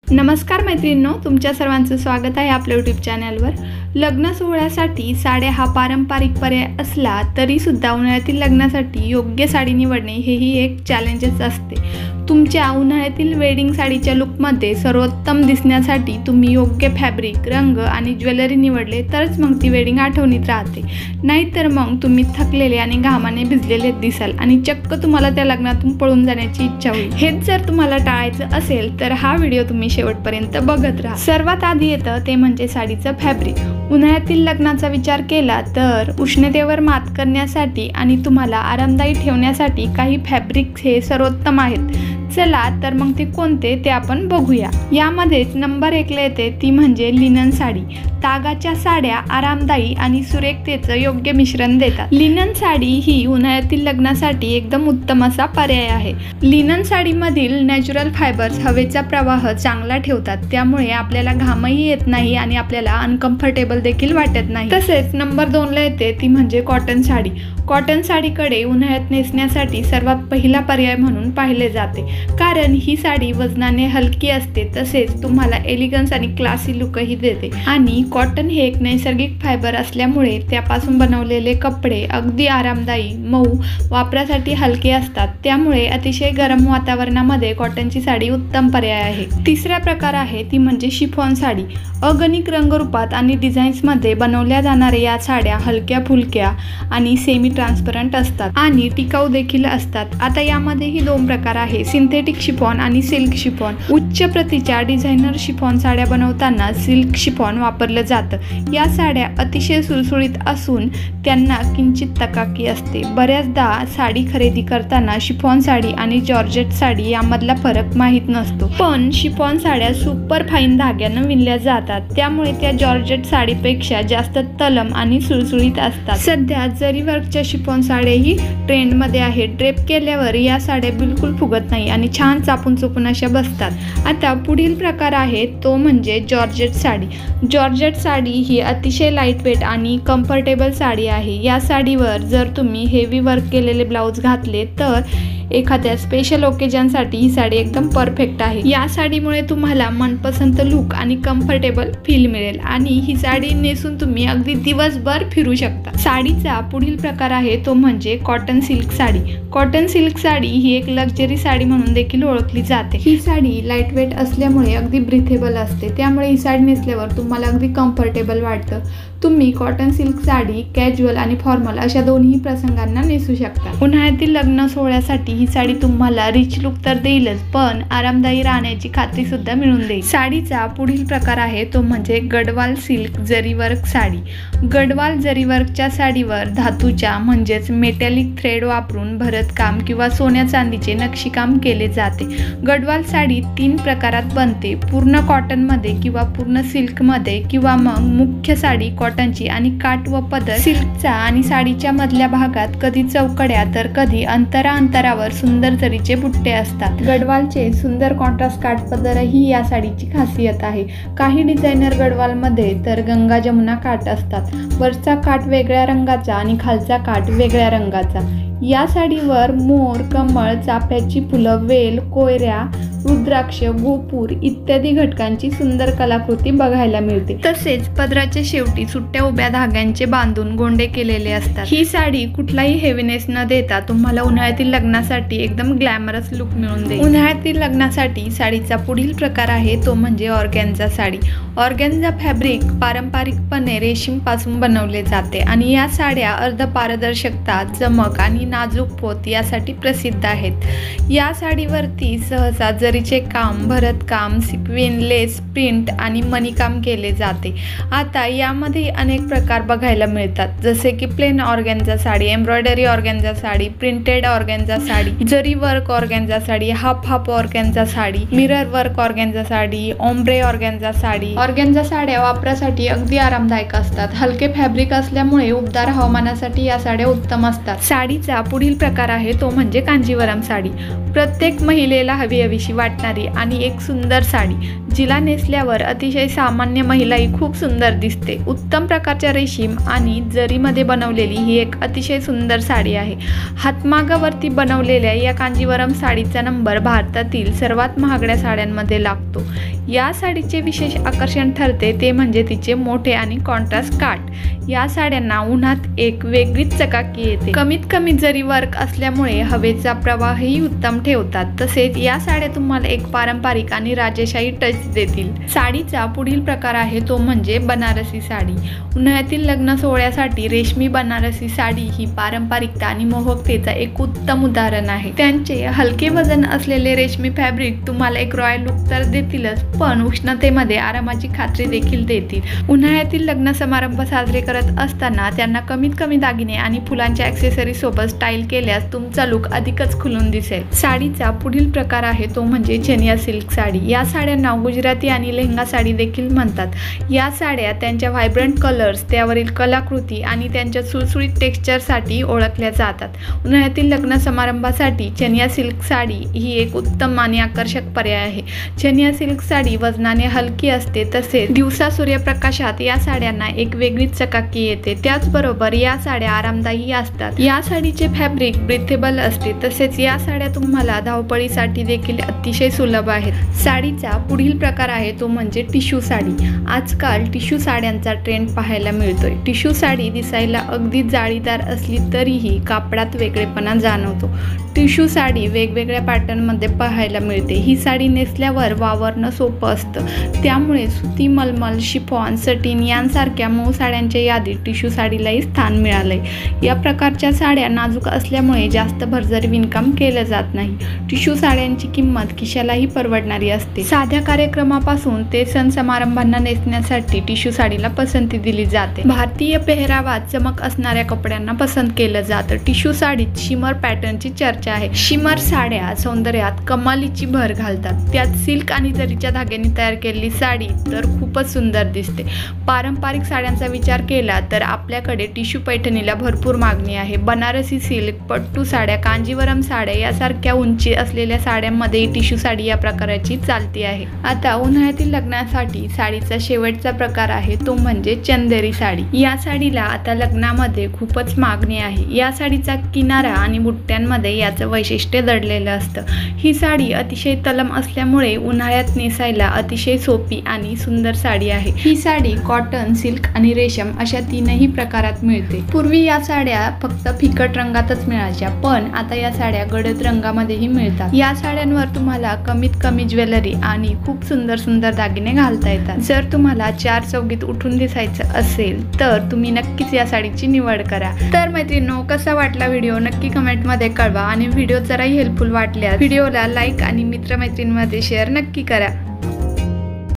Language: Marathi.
नमस्कार मैत्रिणींनो, तुमच्या सर्वांचं स्वागत आहे आपल्या यूट्यूब चॅनलवर। लग्न सोहळ्यासाठी साड्या हा पारंपरिक पर्याय असला तरी सुद्धा उन्हाळ्यातील लग्नासाठी योग्य साडी निवडणे हेही एक चॅलेंजच असते। तुमच्या उन्हाळ्यातील वेडिंग साडीच्या लुकमध्ये सर्वोत्तम दिसण्यासाठी तुम्ही योग्य फॅब्रिक, रंग आणि ज्वेलरी निवडले तरच मग ती वेडिंग आठवणीत राहते। नाहीतर मग तुम्ही थकलेले आणि घामाने भिजलेले दिसाल आणि चक्क तुम्हाला त्या लग्नातून पळून जाण्याची इच्छा होईल। हेच जर तुम्हाला टाळायचं असेल तर हा व्हिडिओ तुम्ही शेवटपर्यंत बघत राहा। सर्वात आधी येतं ते म्हणजे साडीचं फॅब्रिक। उन्हाळ्यातील लग्नाचा विचार केला तर उष्णतेवर मात करण्यासाठी आणि तुम्हाला आरामदायी ठेवण्यासाठी काही फॅब्रिक्स हे सर्वोत्तम आहेत। चला तर मग ते कोणते ते आपण बघूया। यामध्येच नंबर 1 ला येते ती म्हणजे लिनन साडी। तागाच्या साड्या आरामदायी आणि सुरेखतेचं योग्य मिश्रण देतात। लिनन साडी ही उन्हाळ्यातील लग्नासाठी एकदम उत्तम असा पर्याय आहे। लिनन साडीमधील नॅचरल फायबर्स हवेचा प्रवाह चांगला ठेवतात, त्यामुळे आपल्याला घामही येत नाही आणि आपल्याला अनकम्फर्टेबल देखील वाटत नाही। तसेच नंबर 2 ला येते ती म्हणजे कॉटन साडी। कॉटन साडीकडे उन्हाळ्यात नेसण्यासाठी सर्वात पहिला पर्याय म्हणून पाहिले जाते, कारण ही साडी वजनाने हलकी असते, तसेच तुम्हाला एलिगन्स आणि क्लासी लुकही देते। आणि कॉटन हे एक नैसर्गिक फायबर असल्यामुळे त्यापासून बनवलेले कपडे अगदी आरामदायी, मऊ, वापरासाठी हलके असतात, त्यामुळे अतिशय गरम वातावरणामध्ये कॉटनची साडी उत्तम पर्याय आहे। तिसरा प्रकार आहे ती म्हणजे शिफॉन साडी। अगणित रंगरूपात आणि डिझाईन्समध्ये बनवल्या जाणाऱ्या या साड्या हलक्या फुलक्या आणि सेमी ट्रान्सपरंट असतात आणि टिकाऊ देखील असतात। आता यामध्येही 2 प्रकार आहे, सिंथेटिक शिफॉन आणि सिल्क शिफॉन। उच्च प्रतीच्या डिझायनर शिफॉन साड्या बनवताना सिल्क शिफॉन वापरलं जातं। या साड्या अतिशय सुळसुळीत असून त्यांना किंचित तकाकी असते। बऱ्याचदा साडी खरेदी करताना शिफॉन साडी आणि जॉर्जेट साडी यामधला फरक माहीत नसतो, पण शिफॉन साड्या सुपर फाईन धाग्यानं विणल्या जातात, त्यामुळे त्या जॉर्जेट साडीपेक्षा जास्त तलम आणि सुळसुळीत असतात। सध्या जरी वर्कच्या शिफॉन साड्याही ट्रेंडमध्ये आहेत। ड्रेप केल्यावर या साड्या बिलकुल फुगत नाही आणि छान चापून चुपून अशा बसतात। आता पुढील प्रकार आहे तो म्हणजे जॉर्जेट साडी। जॉर्जेट साडी ही अतिशय लाईटवेट आणि कम्फर्टेबल साडी आहे। या साडीवर जर तुम्ही हेवी वर्क केलेले ब्लाउज घातले तर एखाद्या स्पेशल ओकेजनसाठी ही साडी एकदम परफेक्ट आहे। या साडीमुळे तुम्हाला मनपसंत लुक आणि कम्फर्टेबल फील मिळेल आणि ही साडी नेसून तुम्ही अगदी दिवसभर फिरू शकता। साडीचा पुढील प्रकार आहे तो म्हणजे cotton silk sari. Cotton silk sari ही एक लक्झरी साडी म्हणून देखील ओळखली जाते। ही साडी लाईटवेट असल्यामुळे अगदी ब्रीथेबल असते, त्यामुळे ही साडी नेसल्यावर तुम्हाला अगदी कम्फर्टेबल वाटतं। तुम्ही कॉटन सिल्क साडी कॅज्युअल आणि फॉर्मल अशा दोन्ही प्रसंगांना नेसू शकता। उन्हाळ्यातील लग्न सोहळ्यासाठी ही साडी तुम्हाला रिच लुक तर देईलच, पण आरामदायी राहण्याची खात्री सुद्धा मिळून देईल। साडीचा पुढील प्रकार आहे तो म्हणजे गडवाल सिल्क जरी वर्क साडी। गडवाल जरी वर्कच्या साडीवर धातूच्या म्हणजेच मेटॅलिक थ्रेड वापरून भरतकाम किंवा सोन्या चांदीचे नक्षीकाम केले जाते। गडवाल साडी 3 प्रकारात बनते, पूर्ण कॉटनमध्ये किंवा पूर्ण सिल्कमध्ये किंवा मग मुख्य साडी कॉटनची आणि काठ व पदर सिल्कचा आणि साडीच्या मधल्या भागात कधी चौकड्या तर कधी अंतरावर सुंदर जरीचे बुट्टे असतात। गडवालचे सुंदर कॉन्ट्रास्ट काठ पदरही या साडीची खासियत आहे। काही डिझायनर गडवालमध्ये तर गंगा जमुना काठ असतात। वरचा काठ वेगळ्या रंगाचा आणि खालचा काठ वेगळ्या रंगाचा। या साडीवर मोर, कमळ, चाफ्याची फुलं, वेल, कोयऱ्या, रुद्राक्ष, गोपूर इत्यादी घटकांची सुंदर कलाकृती बघायला मिळते। तसेच पदराच्या शेवटी सुट्ट्या उभ्या धाग्यांचे बांधून गोंडे केलेले असतात। ही साडी कुठलाही हेवीनेस न देता तुम्हाला उन्हाळ्यातील लग्नासाठी एकदम ग्लॅमरस लुक मिळून देईल। उन्हाळ्यातील लग्नासाठी साडीचा पुढील प्रकार आहे तो म्हणजे ऑर्गॅन्झा साडी। ऑर्गॅन्झा फॅब्रिक पारंपरिकपणे रेशीम पासून बनवले जाते आणि या साड्या अर्धपारदर्शकता, चमक आणि नाजूक पोत यासाठी प्रसिद्ध आहेत। या साडीवरती सहसा जरीचे काम, भरतकाम, सिक्वेन, लेस, प्रिंट आणि मणिकाम केले जाते। आता यामध्ये अनेक प्रकार बघायला मिळतात, जसे की plain organza sari, embroidery organza sari, printed organza sari, zari work organza sari, half organza sari, mirror work organza sari, ombre organza sari. Organza साड्या वापरासाठी अगदी आरामदायक असतात। हलके फॅब्रिक असल्यामुळे उबदार हवामानासाठी या साड्या उत्तम असतात। साडीचा पुढील प्रकार आहे तो म्हणजे कांजीवरम साडी। प्रत्येक महिलेला हवीशी वाटणारी आणि एक सुंदर साडी जिला नेसल्यावर अतिशय सामान्य महिलाही खूप सुंदर दिसते। उत्तम प्रकारच्या रेशीम आणि जरीमध्ये बनवलेली ही एक अतिशय सुंदर साडी आहे। हातमागावरती बनवलेल्या या कांजीवरम साडीचा नंबर भारतातील सर्वात महागड्या साड्यांमध्ये लागतो। या साडीचे विशेष आकर्षण ठरते ते म्हणजे तिचे मोठे आणि कॉन्ट्रास्ट काठ। या साड्यांना उन्हात एक वेगळीच चकाकी येते। कमीत कमी जरी वर्क असल्यामुळे हवेचा प्रवाहही उत्तम ठेवतात। तसेच या साड्या तुम्हाला एक पारंपरिक आणि राजेशाही टच देतील। साडीचा पुढील प्रकार आहे तो म्हणजे बनारसी साडी। उन्हाळ्यातील लग्न सोहळ्यासाठी रेशमी बनारसी साडी ही पारंपरिकता आणि मोहकतेचा एक उत्तम उदाहरण आहे। त्यांचे हलके वजन असलेले रेशमी फॅब्रिक तुम्हाला एक रॉयल लुक तर देतीलच, पण उष्णतेमध्ये आरामाची खात्री देखील देतील। उन्हाळ्यातील लग्न समारंभ साजरे करत असताना त्यांना कमीत कमी दागिने आणि फुलांच्या ॲक्सेसरीज सोबत स्टाईल केल्यास तुमचा लुक अधिकच खुलून दिसेल। साडीचा पुढील प्रकार आहे तो म्हणजे चनिया सिल्क साडी। या साड्यांना गुजराती आणि लेहंगा साडी देखील म्हणतात। या साड्या त्यांच्या व्हायब्रंट कलर्स, त्यावरील कलाकृती आणि त्यांच्या सुळसुळीत टेक्स्चरसाठी ओळखल्या जातात। उन्हाळ्यातील लग्न समारंभासाठी चनिया सिल्क साडी ही एक उत्तम आणि आकर्षक पर्याय आहे। चनिया सिल्क साडी वजनाने हलकी असते, तसेच दिवसा सूर्यप्रकाशात या साड्यांना एक वेगळीच चकाकी येते। त्याचबरोबर या साड्या आरामदायी असतात। या साडीचे फॅब्रिक ब्रीथेबल असते, तसेच या साड्या तुम्हाला धावपळीसाठी देखील अतिशय सुलभ आहेत। साडीचा पुढील प्रकार आहे तो म्हणजे टिश्यू साडी। आजकाल टिश्यू साड्यांचा ट्रेंड पाहायला मिळतोय। टिश्यू साडी दिसायला अगदी जाळीदार असली तरीही कापडात वेगळेपणा जाणवतो। टिश्यू साडी वेगवेगळ्या पॅटर्नमध्ये पाहायला मिळते। ही साडी नेसल्यावर वावरणं सोपं असतं, त्यामुळे सुती, मलमल, शिफॉन, सटीन यांसारख्या मऊ साड्यांच्या यादीत टिश्यू साडीलाही स्थान मिळालंय। या प्रकारच्या साड्या नाजूक असल्यामुळे जास्त भरजरी विणकाम केलं जात नाही। टिश्यू साड्यांची किंमत खिशालाही परवडणारी असते। साध्या कार्यक्रमापासून ते सण समारंभांना नेसण्यासाठी टिश्यू साडीला पसंती दिली जाते। भारतीय पेहरावात चमक असणाऱ्या कपड्यांना पसंत केलं जातं। टिश्यू साडीत शिमर पॅटर्नची चर्चा आहे। शिमर साड्या सौंदर्यात कमालीची भर घालतात। त्यात सिल्क आणि जरीच्या धाग्यांनी तयार केलेली साडी तर खूपच सुंदर दिसते। पारंपरिक साड्यांचा विचार केला तर आपल्याकडे टिश्यू पैठणीला भरपूर मागणी आहे। बनारसी सिल्क, पट्टू साड्या, कांजीवरम साड्या यासारख्या उंची असलेल्या साड्यांमध्ये टिश्यू साडी या प्रकाराची चालती आहे। आता उन्हाळ्यातील लग्नासाठी साडीचा शेवटचा प्रकार आहे तो म्हणजे चंदेरी साडी। या साडीला आता लग्नामध्ये खूपच मागणी आहे। या साडीचा किनारा आणि बुट्ट्यांमध्ये याचं वैशिष्ट्य दडलेलं असतं। ही साडी अतिशय तलम असल्यामुळे उन्हाळ्यात नेसायला अतिशय सोपी आणि सुंदर साडी आहे। ही साडी कॉटन, सिल्क आणि रेशम अशा तीनही प्रकारात मिळते। पूर्वी या साड्या फक्त फिकट रंगातच मिळायच्या, पण आता या साड्या गडद रंगामध्येही मिळतात। या साड्यांवर तुम्हाला कमीत कमी ज्वेलरी आणि खूप सुंदर सुंदर दागिने घालता येतात। जर तुम्हाला चार चौघीत उठून दिसायचं असेल तर तुम्ही नक्कीच या साडीची निवड करा। तर मैत्रिणींनो, कसा वाटला व्हिडिओ नक्की कमेंटमध्ये कळवा आणि व्हिडिओ जराही हेल्पफुल वाटल्यास व्हिडिओला लाईक आणि मित्रमैत्रिणींमध्ये शेअर नक्की करा।